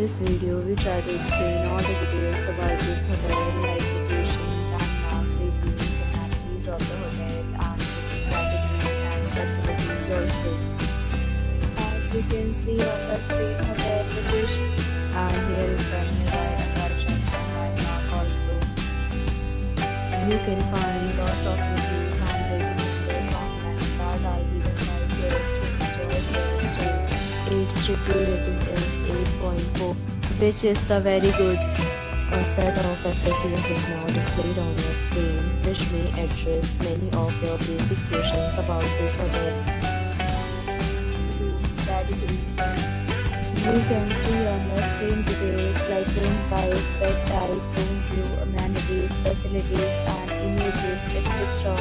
this video, we try to explain all the details about this hotel, like location, landmark, reviews, amenities of the hotel, and booking category and facilities also. As you can see on the screen, hotel location, and here is the nearby attractions and landmark also. You can find lots of reviews and ratings online that are given by guests who enjoy their stay. Its review rating is 8.4, which is the very good. A set of FAQs is now displayed on your screen, which may address many of your basic questions about this hotel. Category. You can see on the screen details like room size, bed type, room view, amenities, facilities, and images, etc.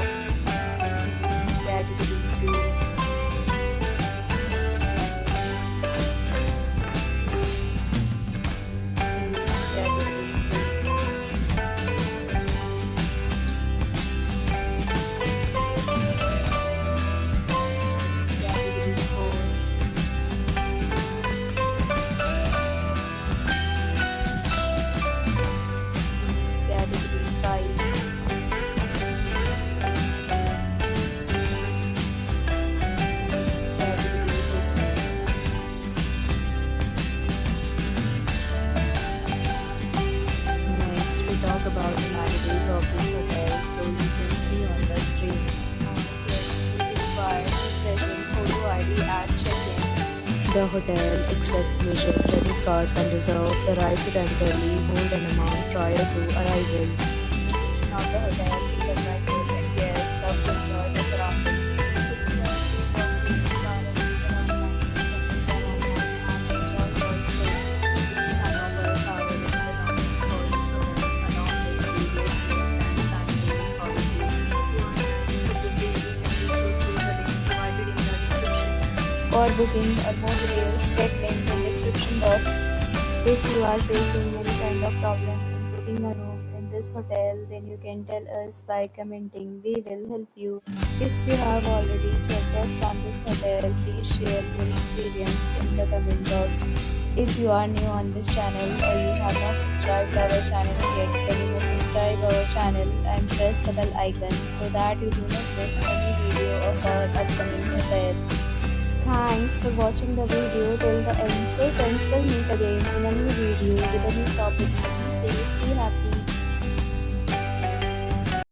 Category 2. Talk about the amenities of this hotel, so you can see on the screen. Yes, you require present photo ID at check-in. The hotel accepts major credit cards and reserves the right to temporarily hold an amount prior to arrival. Now the hotel is a private and guests love to enjoy the surroundings. Its services of rooms are available online. You can book them online and enjoy your stay. Some offers are available for this hotel. For booking or more details, check link in description box. If you are facing any kind of problem in booking a room in this hotel, then you can tell us by commenting. We will help you. If you have already checked out from this hotel, please share your experience in the comment box. If you are new on this channel or you have not subscribed our channel yet, then you must subscribe our channel and press the bell icon so that you do not miss any video of our upcoming hotel. Thanks for watching the video till the end. So friends, will meet again in a new video with a new topic. Be safe, be happy.